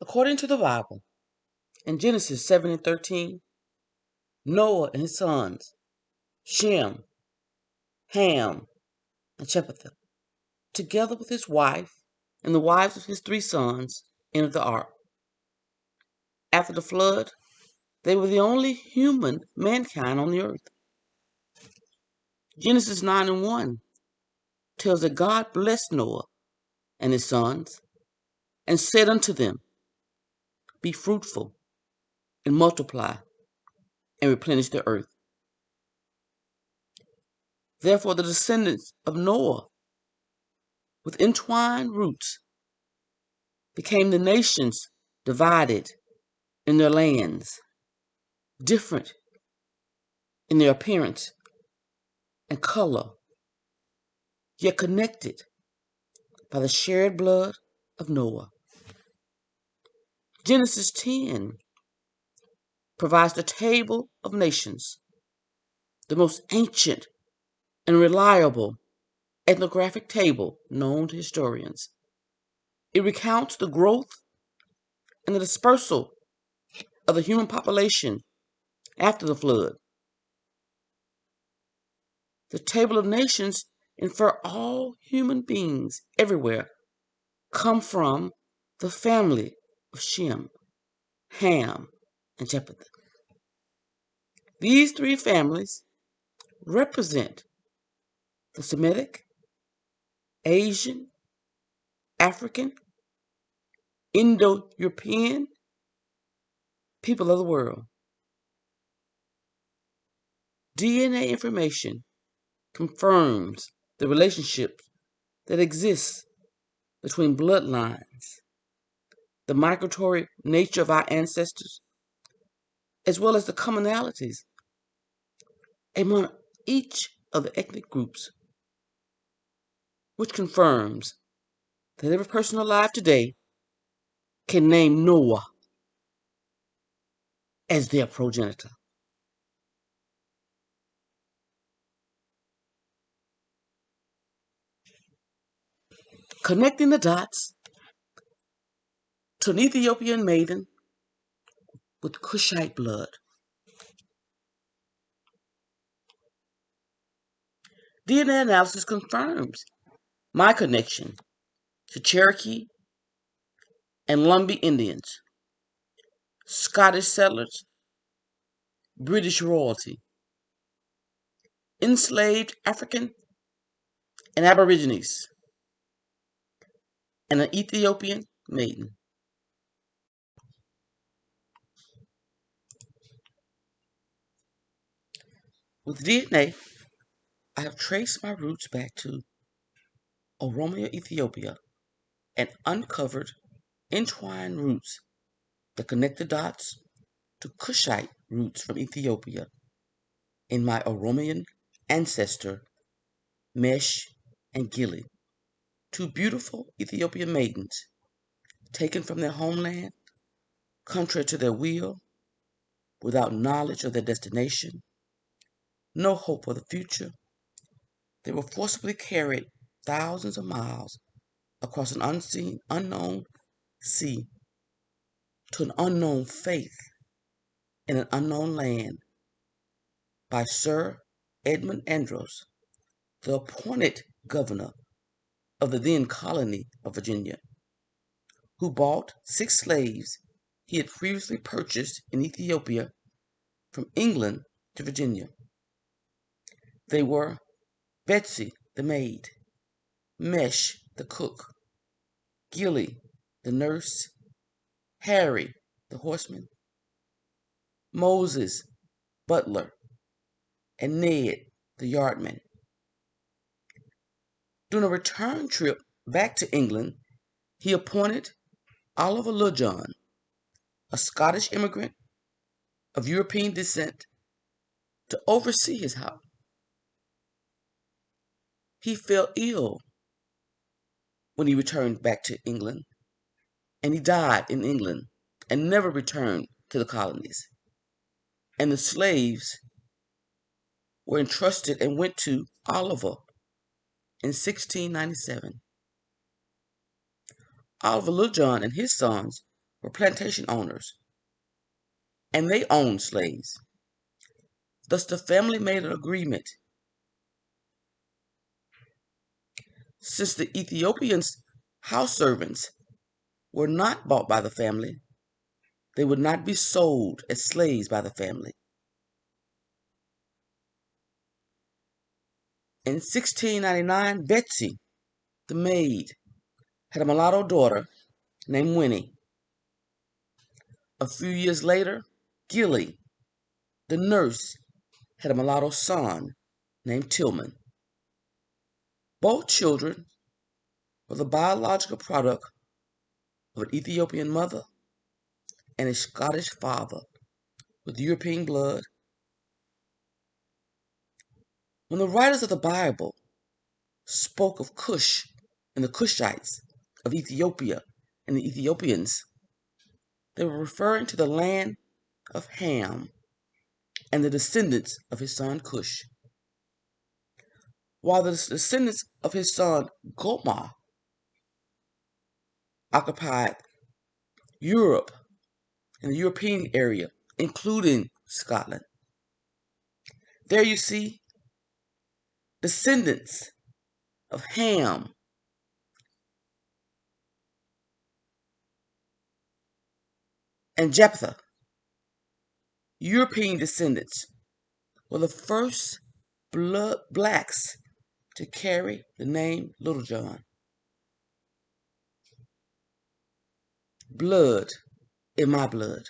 According to the Bible, in Genesis 7 and 13, Noah and his sons, Shem, Ham, and Japheth, together with his wife and the wives of his 3 sons, entered the ark. After the flood, they were the only human mankind on the earth. Genesis 9 and 1 tells that God blessed Noah and his sons and said unto them, Be fruitful and multiply and replenish the earth. Therefore, the descendants of Noah, with entwined roots, became the nations divided in their lands, different in their appearance and color, yet connected by the shared blood of Noah. Genesis 10 provides the table of nations, the most ancient and reliable ethnographic table known to historians. It recounts the growth and the dispersal of the human population after the flood. The table of nations infer all human beings everywhere come from the family of Shem, Ham, and Japheth. These 3 families represent the Semitic, Asian, African, Indo-European people of the world. DNA information confirms the relationship that exists between bloodlines, the migratory nature of our ancestors, as well as the commonalities among each of the ethnic groups, which confirms that every person alive today can name Noah as their progenitor. Connecting the dots to an Ethiopian maiden with Cushite blood. DNA analysis confirms my connection to Cherokee and Lumbee Indians, Scottish settlers, British royalty, enslaved African and Aborigines, and an Ethiopian maiden. With DNA, I have traced my roots back to Oromia, Ethiopia, and uncovered entwined roots that connect the dots to Cushite roots from Ethiopia in my Oromian ancestor, Mesh and Gillie, 2 beautiful Ethiopian maidens taken from their homeland, contrary to their will, without knowledge of their destination, no hope for the future. They were forcibly carried thousands of miles across an unknown sea to an unknown faith in an unknown land by Sir Edmund Andros, the appointed governor of the then colony of Virginia, who bought 6 slaves he had previously purchased in Ethiopia from England to Virginia. They were Betsy the maid, Mesh the cook, Gillie the nurse, Harry the horseman, Moses butler, and Ned the yardman. During a return trip back to England, he appointed Oliver Littlejohn, a Scottish immigrant of European descent, to oversee his house. He fell ill when he returned back to England, and he died in England and never returned to the colonies. And the slaves were entrusted and went to Oliver in 1697. Oliver Littlejohn and his sons were plantation owners, and they owned slaves. Thus the family made an agreement. Since the Ethiopians' house servants were not bought by the family, they would not be sold as slaves by the family. In 1699, Betsy, the maid, had a mulatto daughter named Winnie. A few years later, Gillie, the nurse, had a mulatto son named Tillman. Both children were the biological product of an Ethiopian mother and a Scottish father with European blood. When the writers of the Bible spoke of Cush and the Cushites of Ethiopia and the Ethiopians, they were referring to the land of Ham and the descendants of his son Cush, while the descendants of his son Gomar occupied Europe and the European area, including Scotland. There you see descendants of Ham and Jephthah, European descendants, were the first blacks to carry the name Littlejohn. Blood in my blood.